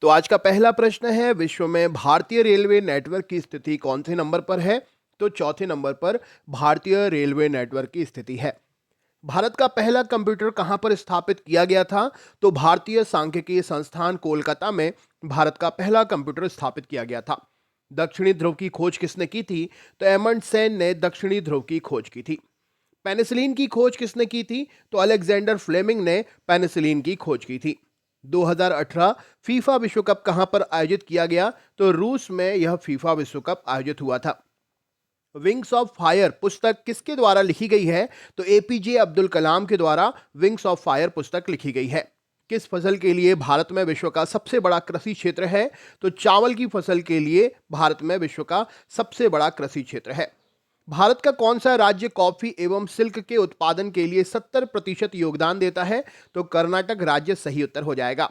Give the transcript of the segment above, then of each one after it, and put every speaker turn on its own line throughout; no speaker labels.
तो आज का पहला प्रश्न है, विश्व में भारतीय रेलवे नेटवर्क की स्थिति कौन से नंबर पर है? तो चौथे नंबर पर भारतीय रेलवे नेटवर्क की स्थिति है। भारत का पहला कंप्यूटर कहां पर स्थापित किया गया था? तो भारतीय सांख्यिकी संस्थान कोलकाता में भारत का पहला कंप्यूटर स्थापित किया गया था। दक्षिणी ध्रुव की खोज किसने की थी? तो एमंडसेन ने दक्षिणी ध्रुव की खोज की थी। पेनिसिलिन की खोज किसने की थी? तो अलेक्जेंडर फ्लेमिंग ने पेनिसिलिन की खोज की थी। 2018 फीफा विश्व कप कहां पर आयोजित किया गया? तो रूस में यह फीफा विश्व कप आयोजित हुआ था। विंग्स ऑफ फायर पुस्तक किसके द्वारा लिखी गई है? तो एपीजे अब्दुल कलाम के द्वारा विंग्स ऑफ फायर पुस्तक लिखी गई है। किस फसल के लिए भारत में विश्व का सबसे बड़ा कृषि क्षेत्र है? तो चावल की फसल के लिए भारत में विश्व का सबसे बड़ा कृषि क्षेत्र है। भारत का कौन सा राज्य कॉफी एवं सिल्क के उत्पादन के लिए 70% योगदान देता है? तो कर्नाटक राज्य सही उत्तर हो जाएगा।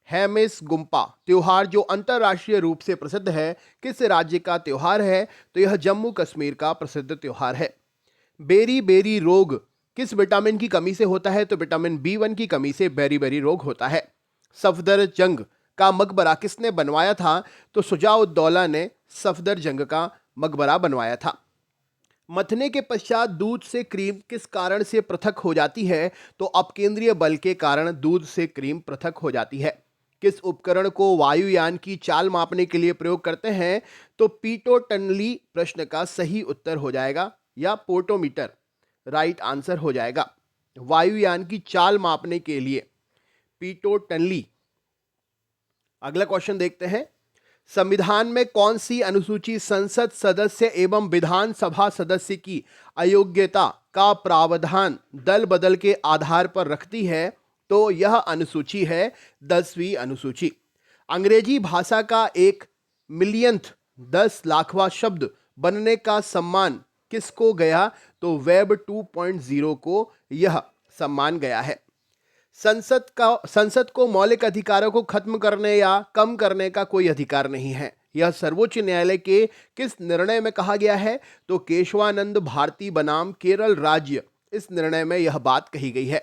हैमिस गुम्पा त्योहार जो अंतरराष्ट्रीय रूप से प्रसिद्ध है, किस राज्य का त्योहार है? तो यह जम्मू कश्मीर का प्रसिद्ध त्योहार है। बेरी बेरी रोग किस विटामिन की कमी से होता है? तो विटामिन B1 की कमी से बेरी बेरी रोग होता है। सफदर जंग का मकबरा किसने बनवाया था? तो शुजाउद्दौला ने सफदर जंग का मकबरा बनवाया था। मथने के पश्चात दूध से क्रीम किस कारण से पृथक हो जाती है? तो अपकेंद्रीय बल के कारण दूध से क्रीम पृथक हो जाती है। किस उपकरण को वायुयान की चाल मापने के लिए प्रयोग करते हैं? तो पीटोटनली प्रश्न का सही उत्तर हो जाएगा, या पोर्टोमीटर राइट आंसर हो जाएगा। वायुयान की चाल मापने के लिए पीटोटनली। अगला क्वेश्चन देखते हैं। संविधान में कौन सी अनुसूची संसद सदस्य एवं विधानसभा सदस्य की अयोग्यता का प्रावधान दल बदल के आधार पर रखती है? तो यह अनुसूची है 10वीं अनुसूची। अंग्रेजी भाषा का 1 मिलियंथ 10 लाखवां शब्द बनने का सम्मान किसको गया? तो वेब 2.0 को यह सम्मान गया है। संसद को मौलिक अधिकारों को खत्म करने या कम करने का कोई अधिकार नहीं है। यह सर्वोच्च न्यायालय के किस निर्णय में कहा गया है? तो केशवानंद भारती बनाम केरल राज्य, इस निर्णय में यह बात कही गई है।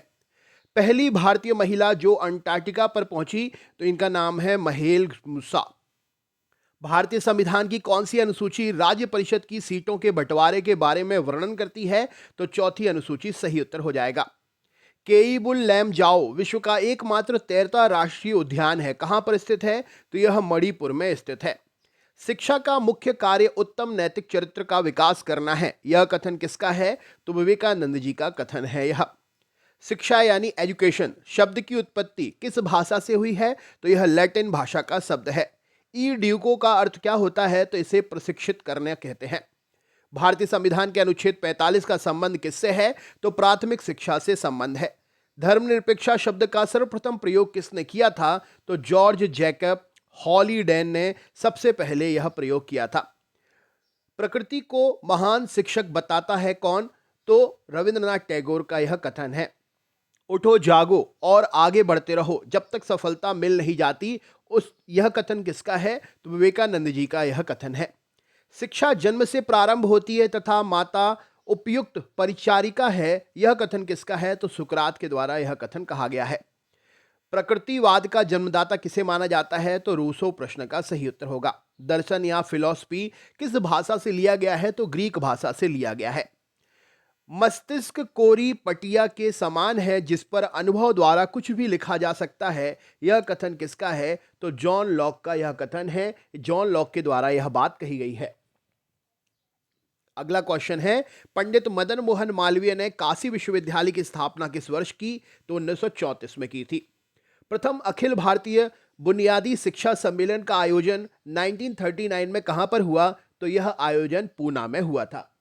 पहली भारतीय महिला जो अंटार्कटिका पर पहुंची, तो इनका नाम है महेल मूसा। भारतीय संविधान की कौन सी अनुसूची राज्य परिषद की सीटों के बंटवारे के बारे में वर्णन करती है? तो चौथी अनुसूची सही उत्तर हो जाएगा। केइबुल लैमजाओ विश्व का एकमात्र तैरता राष्ट्रीय उद्यान है, कहां पर स्थित है? तो यह मणिपुर में स्थित है। शिक्षा का मुख्य कार्य उत्तम नैतिक चरित्र का विकास करना है, यह कथन किसका है? तो विवेकानंद जी का कथन है यह। शिक्षा यानी एजुकेशन शब्द की उत्पत्ति किस भाषा से हुई है? तो यह लैटिन भाषा का शब्द है। ई ड्यूको का अर्थ क्या होता है? तो इसे प्रशिक्षित करने कहते हैं। भारतीय संविधान के अनुच्छेद 45 का संबंध किससे है? तो प्राथमिक शिक्षा से संबंध है। धर्मनिरपेक्षा शब्द का सर्वप्रथम प्रयोग किसने किया था? तो जॉर्ज जैकब हॉलीडेन ने सबसे पहले यह प्रयोग किया था। प्रकृति को महान शिक्षक बताता है कौन? तो रविंद्रनाथ टैगोर का यह कथन है। उठो जागो और आगे बढ़ते रहो जब तक सफलता मिल नहीं जाती, यह कथन किसका है? तो विवेकानंद जी का यह कथन है। शिक्षा जन्म से प्रारंभ होती है तथा माता उपयुक्त परिचारिका है, यह कथन किसका है? तो सुकरात के द्वारा यह कथन कहा गया है। प्रकृतिवाद का जन्मदाता किसे माना जाता है? तो रूसो प्रश्न का सही उत्तर होगा। दर्शन या फिलॉसफी किस भाषा से लिया गया है? तो ग्रीक भाषा से लिया गया है। मस्तिष्क कोरी पटिया के समान है जिस पर अनुभव द्वारा कुछ भी लिखा जा सकता है, यह कथन किसका है? तो जॉन लॉक का यह कथन है। जॉन लॉक के द्वारा यह बात कही गई है। अगला क्वेश्चन है, पंडित मदन मोहन मालवीय ने काशी विश्वविद्यालय की स्थापना किस वर्ष की? तो 1934 में की थी। प्रथम अखिल भारतीय बुनियादी शिक्षा सम्मेलन का आयोजन 1939 में कहां पर हुआ? तो यह आयोजन पूना में हुआ था।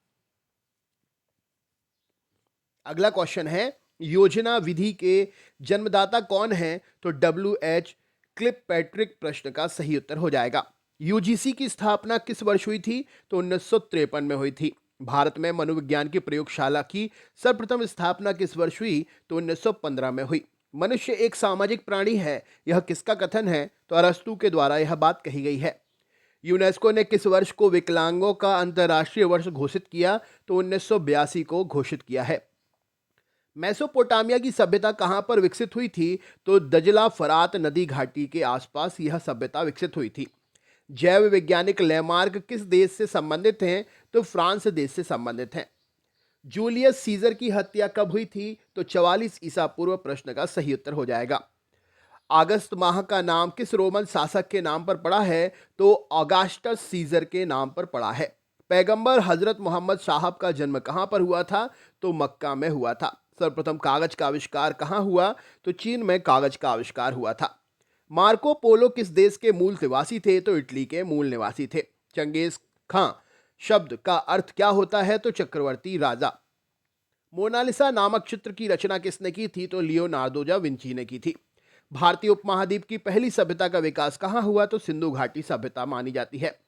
अगला क्वेश्चन है, योजना विधि के जन्मदाता कौन है? तो WH क्लिपपैट्रिक प्रश्न का सही उत्तर हो जाएगा। यूजीसी की स्थापना किस वर्ष हुई थी? तो 1953 में हुई थी। भारत में मनोविज्ञान की प्रयोगशाला की सर्वप्रथम स्थापना किस वर्ष हुई? तो 1915 में हुई। मनुष्य एक सामाजिक प्राणी है, यह किसका कथन है? तो अरस्तु के द्वारा यह बात कही गई है। यूनेस्को ने किस वर्ष को विकलांगों का अंतर्राष्ट्रीय वर्ष घोषित किया? तो 1982 को घोषित किया है। मेसोपोटामिया की सभ्यता कहां पर विकसित हुई थी? तो दजला फरात नदी घाटी के आसपास यह सभ्यता विकसित हुई थी। जैव वैज्ञानिक लैमार्क किस देश से संबंधित हैं? तो फ्रांस देश से संबंधित हैं। जूलियस सीजर की हत्या कब हुई थी? तो 44 ईसा पूर्व प्रश्न का सही उत्तर हो जाएगा। अगस्त माह का नाम किस रोमन शासक के नाम पर पड़ा है? तो ऑगस्टस सीजर के नाम पर पड़ा है। पैगंबर हजरत मोहम्मद साहब का जन्म कहां पर हुआ था? तो मक्का में हुआ था। सर्वप्रथम कागज का आविष्कार कहां हुआ? तो चीन में कागज का आविष्कार हुआ था। मार्को पोलो किस देश के मूल निवासी थे? तो इटली के मूल निवासी थे। चंगेज खां शब्द का अर्थ क्या होता है? तो चक्रवर्ती राजा। मोनालिसा नामक चित्र की रचना किसने की थी? तो लियोनार्दो दा विंची ने की थी। भारतीय उपमहाद्वीप की पहली सभ्यता का विकास कहां हुआ? तो सिंधु घाटी सभ्यता मानी जाती है।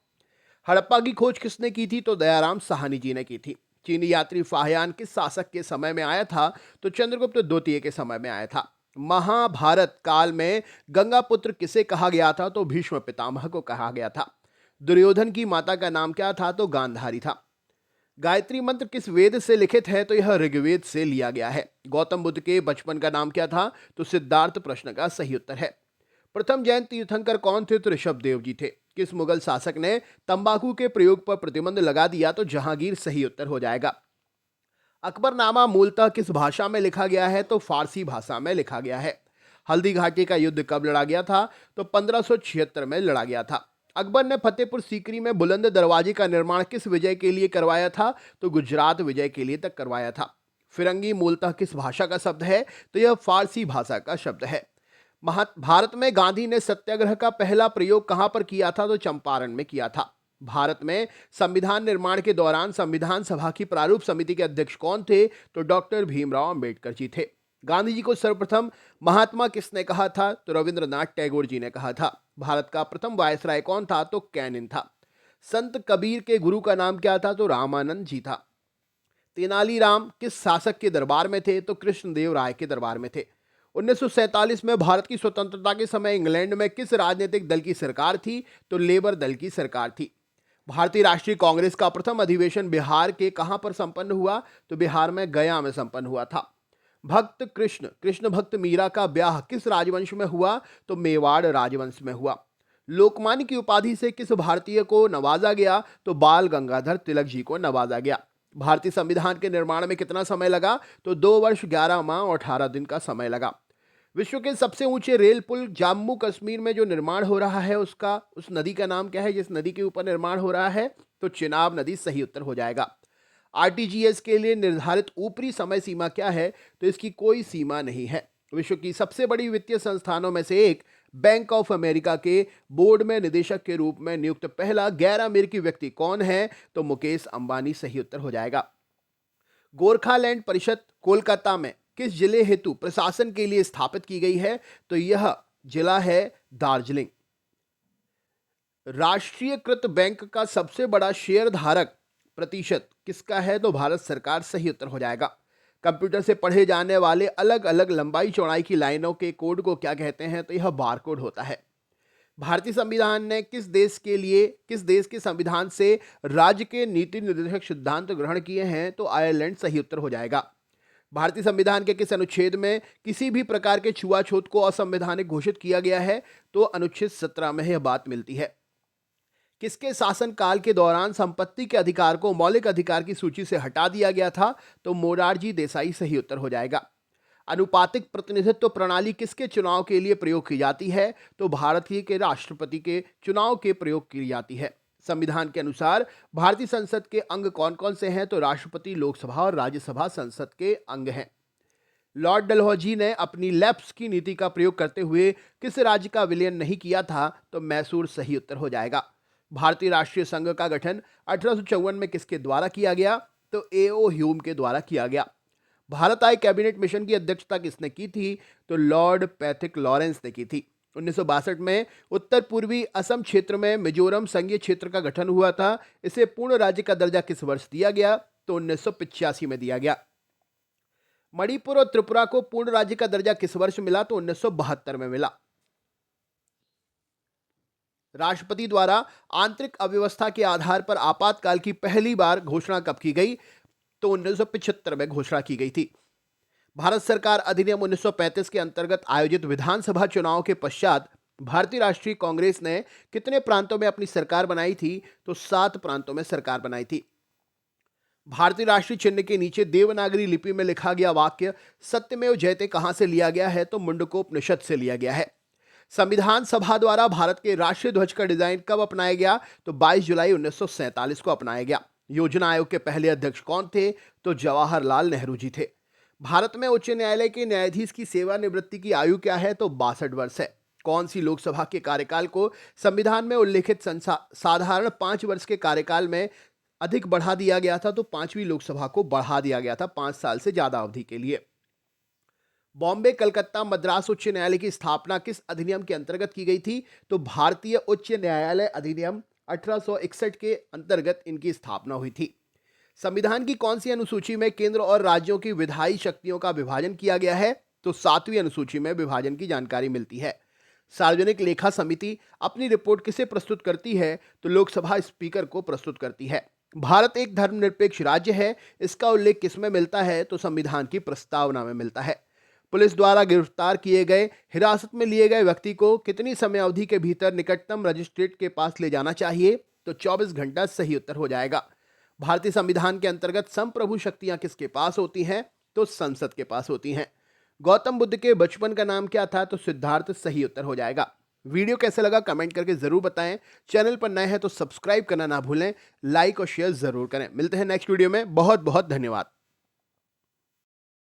हड़प्पा की खोज किसने की थी? तो दयाराम साहनी जी ने की थी। चीनी यात्री फाहियान किस शासक के समय में आया था? तो चंद्रगुप्त द्वितीय के समय में आया था। महाभारत काल में गंगा पुत्र किसे कहा गया था? तो भीष्म पितामह को कहा गया था। दुर्योधन की माता का नाम क्या था? तो गांधारी था। गायत्री मंत्र किस वेद से लिखित है? तो यह ऋग्वेद से लिया गया है। गौतम बुद्ध के बचपन का नाम क्या था? तो सिद्धार्थ प्रश्न का सही उत्तर है। प्रथम जैन तीर्थंकर कौन थे? तो ऋषभ देव जी थे। किस मुगल शासक ने तंबाकू के प्रयोग पर प्रतिबंध लगा दिया? तो जहांगीर सही उत्तर हो जाएगा। अकबरनामा मूलतः किस भाषा में लिखा गया है? तो फारसी भाषा में लिखा गया है। हल्दी घाटी का युद्ध कब लड़ा गया था? तो 1576 में लड़ा गया था। अकबर ने फतेहपुर सीकरी में बुलंद दरवाजे का निर्माण किस विजय के लिए करवाया था? तो गुजरात विजय के लिए तक करवाया था। फिरंगी मूलतः किस भाषा का शब्द है? तो यह फारसी भाषा का शब्द है। भारत में गांधी ने सत्याग्रह का पहला प्रयोग कहां पर किया था? तो चंपारण में किया था। भारत में संविधान निर्माण के दौरान संविधान सभा की प्रारूप समिति के अध्यक्ष कौन थे? तो डॉक्टर भीमराव अंबेडकर जी थे। गांधी जी को सर्वप्रथम महात्मा किसने कहा था? तो रविंद्रनाथ टैगोर जी ने कहा था। भारत का प्रथम वायसराय कौन था? तो कैनिन था। संत कबीर के गुरु का नाम क्या था? तो रामानंद जी था। तेनालीराम किस शासक के दरबार में थे? तो कृष्णदेव राय के दरबार में थे। 1947 में भारत की स्वतंत्रता के समय इंग्लैंड में किस राजनीतिक दल की सरकार थी? तो लेबर दल की सरकार थी। भारतीय राष्ट्रीय कांग्रेस का प्रथम अधिवेशन बिहार के कहां पर संपन्न हुआ? तो बिहार में गया में संपन्न हुआ था। भक्त कृष्ण कृष्ण भक्त मीरा का ब्याह किस राजवंश में हुआ? तो मेवाड़ राजवंश में हुआ। लोकमान्य की उपाधि से किस भारतीय को नवाजा गया? तो बाल गंगाधर तिलक जी को नवाजा गया। भारतीय संविधान के निर्माण में कितना समय लगा? तो 2 वर्ष 11 माह और 18 दिन का समय लगा। विश्व के सबसे ऊंचे रेल पुल जम्मू कश्मीर में जो निर्माण हो रहा है उस नदी का नाम क्या है जिस नदी के ऊपर निर्माण हो रहा है? तो चिनाब नदी सही उत्तर हो जाएगा। आरटीजीएस के लिए निर्धारित ऊपरी समय सीमा क्या है? तो इसकी कोई सीमा नहीं है। विश्व की सबसे बड़ी वित्तीय संस्थानों में से एक बैंक ऑफ अमेरिका के बोर्ड में निदेशक के रूप में नियुक्त पहला गैर अमेरिकी व्यक्ति कौन है? तो मुकेश अंबानी सही उत्तर हो जाएगा। गोरखालैंड परिषद कोलकाता में किस जिले हेतु प्रशासन के लिए स्थापित की गई है? तो यह जिला है दार्जिलिंग। राष्ट्रीयकृत बैंक का सबसे बड़ा शेयर धारक प्रतिशत किसका है? तो भारत सरकार सही उत्तर हो जाएगा। कंप्यूटर से पढ़े जाने वाले अलग अलग लंबाई चौड़ाई की लाइनों के कोड को क्या कहते हैं? तो यह बारकोड होता है। भारतीय संविधान ने किस देश के संविधान से राज्य के नीति निर्देशक सिद्धांत ग्रहण किए हैं? तो आयरलैंड सही उत्तर हो जाएगा। भारतीय संविधान के किस अनुच्छेद में किसी भी प्रकार के छुआछूत को असंवैधानिक घोषित किया गया है? तो अनुच्छेद 17 में यह बात मिलती है। किसके शासनकाल के दौरान संपत्ति के अधिकार को मौलिक अधिकार की सूची से हटा दिया गया था? तो मोरारजी देसाई सही उत्तर हो जाएगा। अनुपातिक प्रतिनिधित्व प्रणाली किसके चुनाव के लिए प्रयोग की जाती है? तो भारतीय के राष्ट्रपति के चुनाव के प्रयोग की जाती है। संविधान के अनुसार भारतीय संसद के अंग कौन कौन से हैं? तो राष्ट्रपति, लोकसभा और राज्यसभा संसद के अंग हैं। लॉर्ड डलहौजी ने अपनी लैप्स की नीति का प्रयोग करते हुए किस राज्य का विलयन नहीं किया था? तो मैसूर सही उत्तर हो जाएगा। भारतीय राष्ट्रीय संघ का गठन 1854 में किसके द्वारा किया गया? तो एओ ह्यूम के द्वारा किया गया। भारत आय कैबिनेट मिशन की अध्यक्षता किसने की थी? तो लॉर्ड पैथिक लॉरेंस ने की थी। 1962 में उत्तर पूर्वी असम क्षेत्र में मिजोरम संघीय क्षेत्र का गठन हुआ था। इसे पूर्ण राज्य का दर्जा किस वर्ष दिया गया? तो 1985 में दिया गया। मणिपुर और त्रिपुरा को पूर्ण राज्य का दर्जा किस वर्ष मिला? तो 1972 में मिला। राष्ट्रपति द्वारा आंतरिक अव्यवस्था के आधार पर आपातकाल की पहली बार घोषणा कब की गई? तो 1975 में घोषणा की गई थी। भारत सरकार अधिनियम 1935 के अंतर्गत आयोजित विधानसभा चुनाव के पश्चात भारतीय राष्ट्रीय कांग्रेस ने कितने प्रांतों में अपनी सरकार बनाई थी? तो 7 प्रांतों में सरकार बनाई थी। भारतीय राष्ट्रीय चिन्ह के नीचे देवनागरी लिपि में लिखा गया वाक्य सत्यमेव जयते कहां से लिया गया है? तो मुंडकोपनिषद से लिया गया है। संविधान सभा द्वारा भारत के राष्ट्रीय ध्वज का डिजाइन कब अपनाया गया? तो 22 जुलाई 1947 को अपनाया गया। योजना आयोग के पहले अध्यक्ष कौन थे? तो जवाहरलाल नेहरू जी थे। भारत में उच्च न्यायालय के न्यायाधीश की सेवानिवृत्ति की आयु क्या है? तो 62 वर्ष है। कौन सी लोकसभा के कार्यकाल को संविधान में उल्लेखित साधारण 5 वर्ष के कार्यकाल में अधिक बढ़ा दिया गया था? तो 5वीं लोकसभा को बढ़ा दिया गया था 5 साल से ज्यादा अवधि के लिए। बॉम्बे, कलकत्ता, मद्रास उच्च न्यायालय की स्थापना किस अधिनियम के अंतर्गत की गई थी? तो भारतीय उच्च न्यायालय अधिनियम 1861 के अंतर्गत इनकी स्थापना हुई थी। संविधान की कौन सी अनुसूची में केंद्र और राज्यों की विधायी शक्तियों का विभाजन किया गया है? तो 7वीं अनुसूची में विभाजन की जानकारी मिलती है। सार्वजनिक लेखा समिति अपनी रिपोर्ट किसे प्रस्तुत करती है? तो लोकसभा स्पीकर को प्रस्तुत करती है। भारत एक धर्मनिरपेक्ष राज्य है, इसका उल्लेख किसमें मिलता है? तो संविधान की प्रस्तावना में मिलता है। पुलिस द्वारा गिरफ्तार किए गए, हिरासत में लिए गए व्यक्ति को कितनी समय अवधि के भीतर निकटतम मजिस्ट्रेट के पास ले जाना चाहिए? तो 24 घंटा सही उत्तर हो जाएगा। भारतीय संविधान के अंतर्गत संप्रभु शक्तियां किसके पास होती हैं? तो संसद के पास होती हैं। गौतम बुद्ध के बचपन का नाम क्या था? तो सिद्धार्थ सही उत्तर हो जाएगा। वीडियो कैसे लगा कमेंट करके जरूर बताएं। चैनल पर नए हैं तो सब्सक्राइब करना ना भूलें, लाइक और शेयर जरूर करें। मिलते हैं नेक्स्ट वीडियो में। बहुत बहुत धन्यवाद।